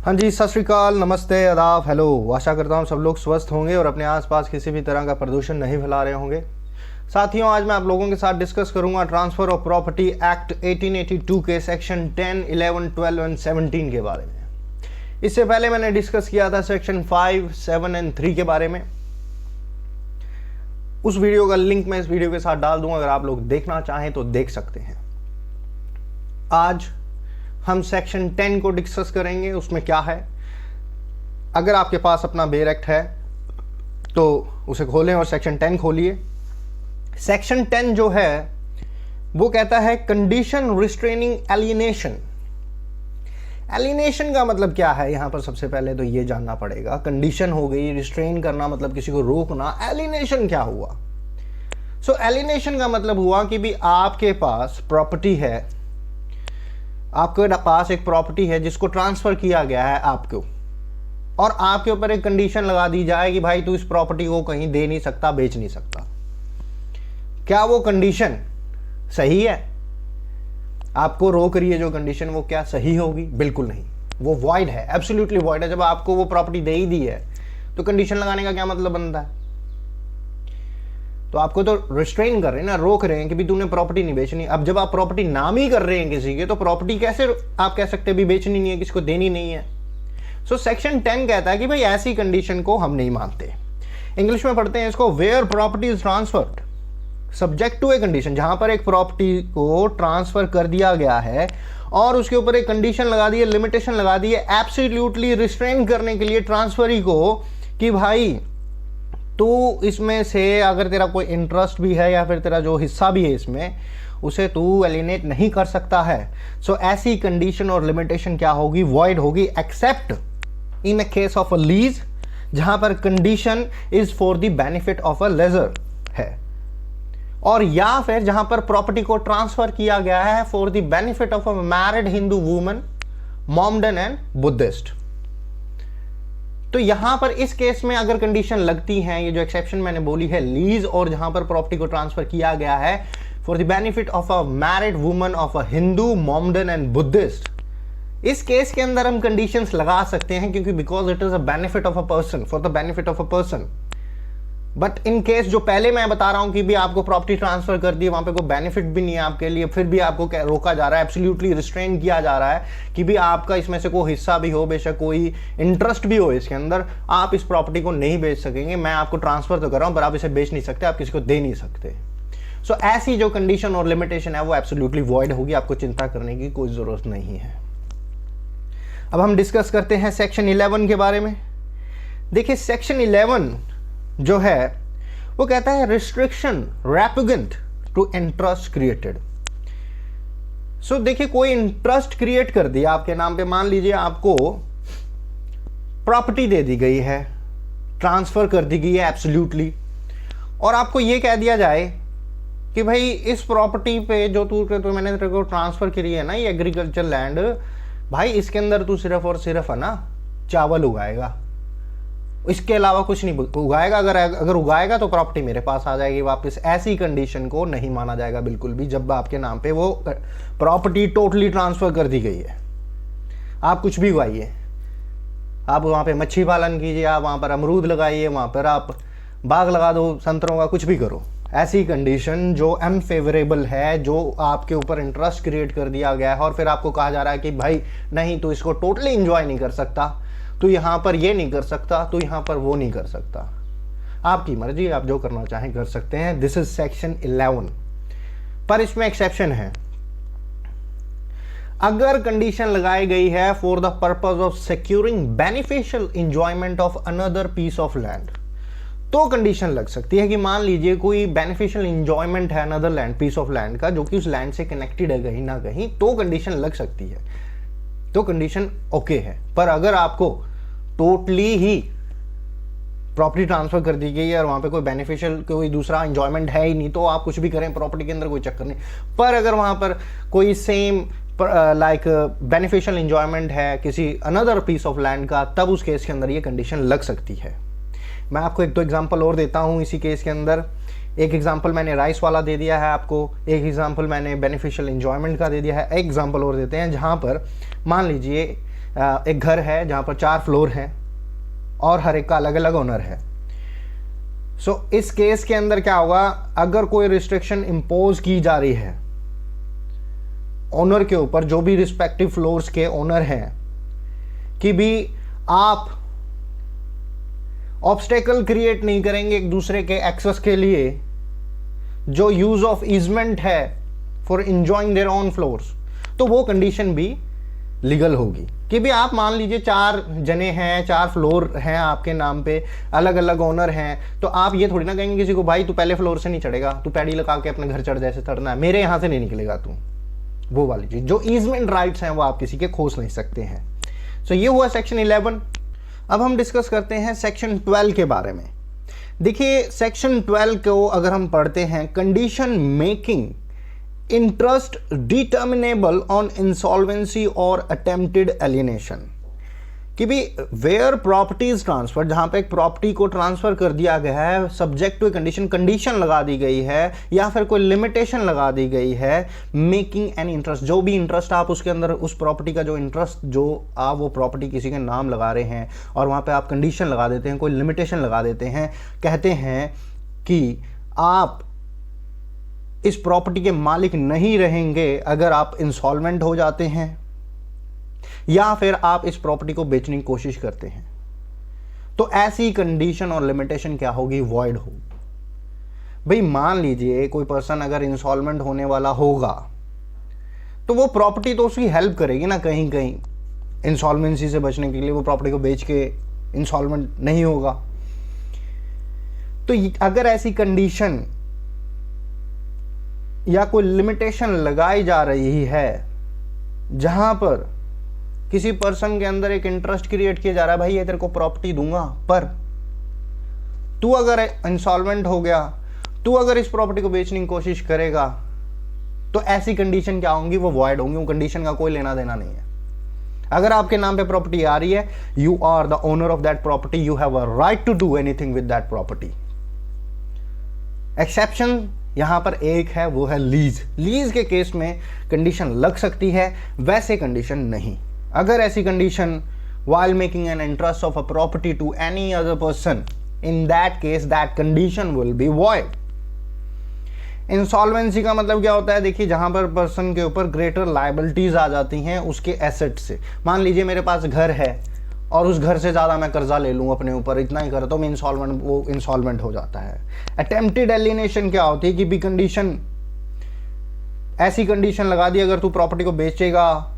हाँ जी, सत श्री अकाल, नमस्ते, आदाब, हेलो। आशा करता हूँ सब लोग स्वस्थ होंगे और अपने आसपास किसी भी तरह का प्रदूषण नहीं फैला रहे होंगे। साथियों, आज मैं आप लोगों के साथ डिस्कस करूंगा ट्रांसफ़र ऑफ प्रॉपर्टी एक्ट 1882 के सेक्शन 10, 11, 12 एंड 17 के बारे में। इससे पहले मैंने डिस्कस किया था सेक्शन 5, 7 एंड 3 के बारे में। उस वीडियो का लिंक मैं इस वीडियो के साथ डाल दूंगा, अगर आप लोग देखना चाहें तो देख सकते हैं। आज हम सेक्शन 10 को डिस्कस करेंगे। उसमें क्या है, अगर आपके पास अपना बेयर एक्ट है तो उसे खोलें और सेक्शन 10 खोलिए। सेक्शन 10 जो है वो कहता है कंडीशन रिस्ट्रेनिंग एलिनेशन। एलिनेशन का मतलब क्या है, यहां पर सबसे पहले तो ये जानना पड़ेगा। कंडीशन हो गई, रिस्ट्रेन करना मतलब किसी को रोकना। एलिनेशन क्या हुआ? सो एलिनेशन का मतलब हुआ कि भी आपके पास प्रॉपर्टी है, आपके पास एक प्रॉपर्टी है जिसको ट्रांसफर किया गया है आपको, और आपके ऊपर एक कंडीशन लगा दी जाए कि भाई तू इस प्रॉपर्टी को कहीं दे नहीं सकता, बेच नहीं सकता। क्या वो कंडीशन सही है? आपको रोक रही है जो कंडीशन, वो क्या सही होगी? बिल्कुल नहीं, वो वॉइड है, एब्सोल्युटली वॉइड है। जब आपको वो प्रॉपर्टी दे ही दी है तो कंडीशन लगाने का क्या मतलब बनता है? तो आपको तो रिस्ट्रेन कर रहे हैं ना, रोक रहे हैं कि भी तूने प्रॉपर्टी नहीं बेचनी। अब जब आप प्रॉपर्टी नाम ही कर रहे हैं किसी के, तो प्रॉपर्टी कैसे आप कह सकते हैं भी बेचनी नहीं है, किसको देनी नहीं है? सो सेक्शन 10 कहता है कि भाई ऐसी कंडीशन को हम नहीं मानते। इंग्लिश में पढ़ते हैं इसको, where property is transferred subject to a condition. जहां पर एक प्रॉपर्टी को ट्रांसफर कर दिया गया है और उसके ऊपर एक कंडीशन लगा दी है, लिमिटेशन लगा दी है, एब्सोल्युटली रिस्ट्रेन करने के लिए ट्रांसफरी को, कि भाई तो इसमें से अगर तेरा कोई इंटरेस्ट भी है या फिर तेरा जो हिस्सा भी है इसमें, उसे तू एलिनेट नहीं कर सकता है। सो ऐसी कंडीशन और लिमिटेशन क्या होगी? वॉइड होगी, except in a case of a lease, जहां पर condition is for the benefit of a lessor है, और या फिर जहां पर प्रॉपर्टी को ट्रांसफर किया गया है for the benefit of a married Hindu woman, Mohammedan and Buddhist. तो यहां पर इस केस में अगर कंडीशन लगती हैं, ये जो एक्सेप्शन मैंने बोली है, लीज और जहां पर प्रॉपर्टी को ट्रांसफर किया गया है for the benefit of a married woman of a Hindu, Mohammedan and Buddhist, इस केस के अंदर हम कंडीशंस लगा सकते हैं, क्योंकि because it is a benefit of a person, for the benefit of a person. But in case जो पहले मैं बता रहा हूं कि भी आपको प्रॉपर्टी ट्रांसफर कर दी, वहां पे कोई बेनिफिट भी नहीं है आपके लिए, फिर भी आपको रोका जा रहा है, एब्सोल्युटली रिस्ट्रेन किया जा रहा है कि भी आपका इसमें से कोई हिस्सा भी हो, बेशक कोई इंटरेस्ट भी हो इसके अंदर, आप इस प्रॉपर्टी को नहीं बेच सकेंगे। मैं आपको ट्रांसफर तो कर रहा हूं पर आप इसे बेच नहीं सकते, आप किसी को दे नहीं सकते। सो ऐसी जो कंडीशन और लिमिटेशन है वो एब्सोल्युटली वॉइड होगी, आपको चिंता करने की कोई जरूरत नहीं है। अब हम डिस्कस करते हैं सेक्शन 11 के बारे में। देखिए, सेक्शन 11 जो है वो कहता है रिस्ट्रिक्शन रेपुगेंट टू इंटरेस्ट क्रिएटेड। सो देखिए, कोई इंटरेस्ट क्रिएट कर दिया आपके नाम पे, मान लीजिए आपको प्रॉपर्टी दे दी गई है, ट्रांसफर कर दी गई है एब्सोल्युटली, और आपको ये कह दिया जाए कि भाई इस प्रॉपर्टी पे जो तो मैंने तेरे को ट्रांसफर करी है ना, ये एग्रीकल्चर लैंड, भाई इसके अंदर तू सिर्फ और सिर्फ है ना चावल उगाएगा, इसके अलावा कुछ नहीं उगाएगा। अगर उगाएगा तो प्रॉपर्टी मेरे पास आ जाएगी वापस। ऐसी कंडीशन को नहीं माना जाएगा बिल्कुल भी, जब आपके नाम पे वो प्रॉपर्टी टोटली ट्रांसफर कर दी गई है। आप कुछ भी उगाइए, आप वहाँ पे मच्छी पालन कीजिए, आप वहाँ पर अमरूद लगाइए, वहाँ पर आप बाग लगा दो संतरों का, कुछ भी करो। ऐसी कंडीशन जो अनफेवरेबल है, जो आपके ऊपर इंटरेस्ट क्रिएट कर दिया गया है, और फिर आपको कहा जा रहा है कि भाई नहीं, तू इसको टोटली इंजॉय नहीं कर सकता, तू यहां पर ये नहीं कर सकता, तू यहां पर वो नहीं कर सकता। आपकी मर्जी, आप जो करना चाहें कर सकते हैं। This is section 11। पर इसमें एक्सेप्शन है। अगर कंडीशन लगाई गई है for the purpose of securing beneficial enjoyment of another piece of land, तो कंडीशन लग सकती है कि मान लीजिए कोई बेनिफिशियल एंजॉयमेंट है another land, piece of land का, जो कि उस लैंड से कनेक्टेड है कहीं ना कहीं, तो कंडीशन लग सकती है, तो कंडीशन ओके है। पर अगर आपको टोटली ही प्रॉपर्टी ट्रांसफर कर दी गई है और वहां पे कोई बेनिफिशियल कोई दूसरा एंजॉयमेंट है ही नहीं, तो आप कुछ भी करें, प्रॉपर्टी के अंदर कोई चक्कर नहीं। पर अगर वहां पर कोई सेम लाइक बेनिफिशियल एंजॉयमेंट है किसी अनदर पीस ऑफ लैंड का, तब उस केस के अंदर ये कंडीशन लग सकती है। मैं आपको एक दो एग्जांपल और देता हूं इसी केस के अंदर। एक एग्जांपल मैंने राइस वाला दे दिया है आपको, एक एग्जांपल मैंने बेनिफिशियल एंजॉयमेंट का दे दिया है, एक एग्जांपल और देते हैं जहां पर मान लीजिए एक घर है जहाँ पर 4 फ्लोर है और हर एक का अलग अलग ओनर है। सो इस केस के अंदर क्या होगा, अगर कोई रिस्ट्रिक्शन इंपोज की जा रही है ओनर के ऊपर, जो भी रिस्पेक्टिव फ्लोर्स के ओनर हैं, कि भी आप ऑब्स्टेकल क्रिएट नहीं करेंगे एक दूसरे के एक्सेस के लिए, जो यूज ऑफ ईजमेंट है for enjoying their own floors, तो वो कंडीशन भी लीगल होगी। कि भी आप मान लीजिए 4 जने हैं, 4 फ्लोर हैं आपके नाम पे, अलग अलग ओनर हैं, तो आप ये थोड़ी ना कहेंगे किसी को भाई तू पहले फ्लोर से नहीं चढ़ेगा, तू पैडी लगा के अपने घर चढ़ जैसे चढ़ना है, मेरे यहां से नहीं निकलेगा तू। वो वाली चीज, जो ईजमेंट राइट्स हैं वो आप किसी के खोस नहीं सकते हैं। सो ये हुआ सेक्शन 11। अब हम डिस्कस करते हैं सेक्शन 12 के बारे में। देखिए सेक्शन 12 को अगर हम पढ़ते हैं, condition making interest determinable on insolvency और अटेम्प्टेड एलिनेशन, कि भी वेयर प्रॉपर्टी इज ट्रांसफर, जहां पे एक प्रॉपर्टी को ट्रांसफर कर दिया गया है सब्जेक्ट टू कंडीशन, कंडीशन लगा दी गई है या फिर कोई लिमिटेशन लगा दी गई है, मेकिंग एन इंटरेस्ट, जो भी इंटरेस्ट आप उसके अंदर, उस प्रॉपर्टी का जो इंटरेस्ट, जो आप वो प्रॉपर्टी किसी के नाम लगा रहे हैं और वहां पे आप कंडीशन लगा देते हैं, कोई लिमिटेशन लगा देते हैं, कहते हैं कि आप इस प्रॉपर्टी के मालिक नहीं रहेंगे अगर आप इंसॉल्वेंट हो जाते हैं या फिर आप इस प्रॉपर्टी को बेचने की कोशिश करते हैं, तो ऐसी कंडीशन और लिमिटेशन क्या होगी, वॉइड होगी। भाई मान लीजिए कोई पर्सन अगर इंसॉल्वेंट होने वाला होगा तो वो प्रॉपर्टी तो उसकी हेल्प करेगी ना कहीं कहीं, इंसॉल्वेंसी से बचने के लिए वो प्रॉपर्टी को बेच के इंसॉल्वेंट नहीं होगा। तो अगर ऐसी कंडीशन या कोई लिमिटेशन लगाई जा रही है जहां पर किसी पर्सन के अंदर एक इंटरेस्ट क्रिएट किया जा रहा है, भाई ये तेरे को प्रॉपर्टी दूंगा, पर तू अगर इंसॉल्वेंट हो गया, तू अगर इस प्रॉपर्टी को बेचने की कोशिश करेगा, तो ऐसी कंडीशन क्या होंगी, वो वॉइड होंगी, वो कंडीशन का कोई लेना देना नहीं है। अगर आपके नाम पे प्रॉपर्टी आ रही है, you are the owner of that property, you have a right to do anything with that property. Exception यहां पर एक है, वो है लीज। लीज के केस में कंडीशन लग सकती है, वैसे कंडीशन नहीं। अगर ऐसी condition while making an interest of a property to any other person, in that case that condition will be void. Insolvency का मतलब क्या होता है, देखिए जहां पर पर्सन के ऊपर ग्रेटर लायबिलिटीज आ जाती हैं उसके एसेट से। मान लीजिए मेरे पास घर है और उस घर से ज़्यादा मैं कर्जा ले लूँ अपने ऊपर, इतना ही करता हूँ मैं, वो इंसॉल्वेंट हो जाता है। अटेम्प्टेड एलिनेशन क्या होती है, कि भी कंडीशन, ऐसी कंडीशन लगा दी अगर तू प्रॉपर्टी को बेचेगा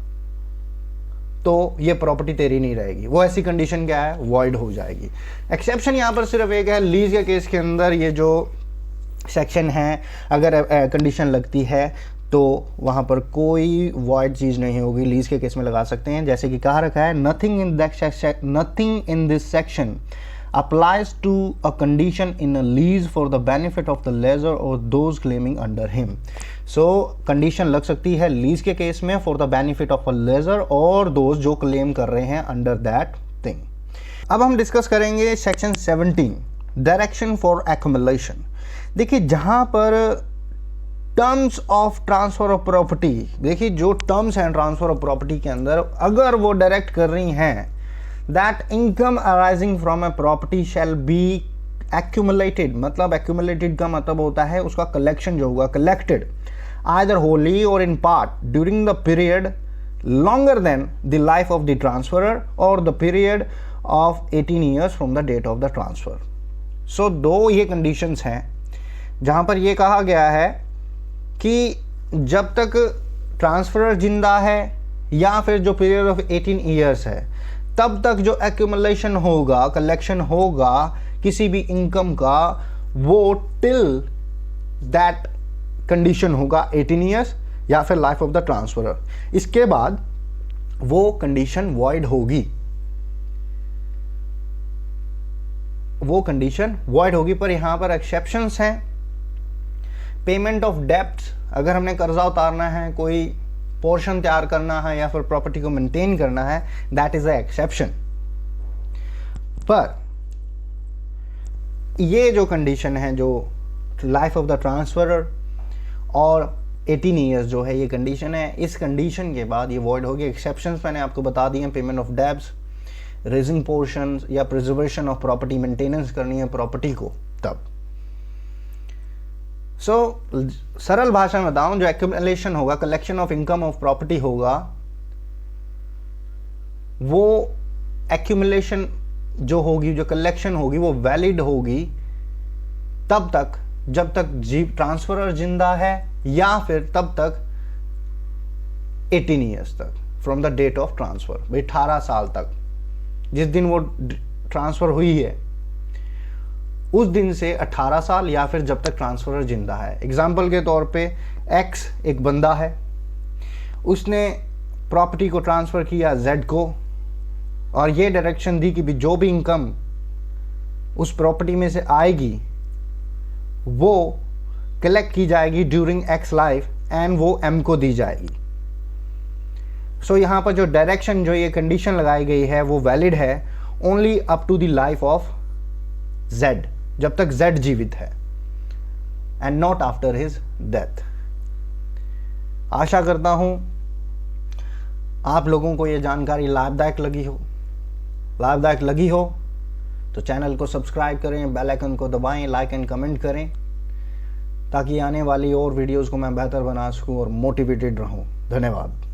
तो ये प्रॉपर्टी तेरी नहीं रहेगी, वो ऐसी कंडीशन क्या है, वॉइड हो जाएगी। एक्सेप्शन यहाँ पर सिर्फ एक है, लीज के केस के अंदर ये जो सेक्शन है, अगर कंडीशन लगती है तो वहाँ पर कोई वॉइड चीज़ नहीं होगी, लीज के केस में लगा सकते हैं। जैसे कि कहा रखा है, nothing in this section applies to a condition in a lease for the benefit of the lessor or those claiming under him. So condition लग सकती है लीज के केस में for the benefit of a lessor और those जो claim कर रहे हैं under that thing. अब हम डिस्कस करेंगे सेक्शन 17, डायरेक्शन फॉर एक्युमुलेशन। देखिए जहां पर terms of transfer of property, देखिए जो टर्म्स हैं ट्रांसफर ऑफ प्रॉपर्टी के अंदर, अगर वो डायरेक्ट कर रही हैं that income arising from a property shall be accumulated, मतलब accumulated का मतलब होता है उसका कलेक्शन जो होगा, collected either wholly or in part during the period longer than the life of the transferor or the period of 18 years from the date of the transfer. So दो ये conditions हैं जहाँ पर ये कहा गया है कि जब तक ट्रांसफरर जिंदा है या फिर जो पीरियड ऑफ 18 ईयर्स है, तब तक जो एक्यूमुलेशन होगा, कलेक्शन होगा किसी भी इनकम का, वो टिल दैट कंडीशन होगा 18 ईयर्स या फिर लाइफ ऑफ द ट्रांसफरर। इसके बाद वो कंडीशन वॉइड होगी, वो कंडीशन वॉइड होगी। पर यहां पर एक्सेप्शंस हैं। पेमेंट ऑफ डेब्ट्स, अगर हमने कर्जा उतारना है, कोई पोर्शन तैयार करना है या फिर प्रॉपर्टी को मेंटेन करना है, दैट इज अ एक्सेप्शन। पर ये जो कंडीशन है, जो लाइफ ऑफ द ट्रांसफरर और 18 ईयर्स जो है ये कंडीशन है। इस कंडीशन के बाद ये वॉइड होगी। एक्सेप्शंस मैंने आपको बता दिए, payment of debts, raising portion या प्रिजर्वेशन ऑफ प्रॉपर्टी, मेंटेनेंस करनी है प्रॉपर्टी को तब। सरल भाषा में बताऊं, जो एक्यूमुलेशन होगा, collection of income of property होगा, वो एक्यूमुलेशन जो होगी, जो कलेक्शन होगी, वो वैलिड होगी तब तक जब तक ट्रांसफरर जिंदा है, या फिर तब तक 18 ईयर्स तक from the date of transfer. भाई 18 साल तक, जिस दिन वो ट्रांसफर हुई है उस दिन से 18 साल, या फिर जब तक ट्रांसफरर जिंदा है। एग्जाम्पल के तौर पे एक्स एक बंदा है, उसने प्रॉपर्टी को ट्रांसफर किया जेड को, और ये डायरेक्शन दी कि भी जो भी इनकम उस प्रॉपर्टी में से आएगी वो कलेक्ट की जाएगी ड्यूरिंग एक्स लाइफ एंड वो एम को दी जाएगी। सो यहाँ पर जो डायरेक्शन, जो ये कंडीशन लगाई गई है वो वैलिड है only up to the life of Z, जब तक जेड जीवित है, and not after his death. आशा करता हूं आप लोगों को ये जानकारी लाभदायक लगी हो तो चैनल को सब्सक्राइब करें, बेल आइकन को दबाएं, लाइक एंड कमेंट करें, ताकि आने वाली और वीडियोस को मैं बेहतर बना सकूं और मोटिवेटेड रहूं। धन्यवाद।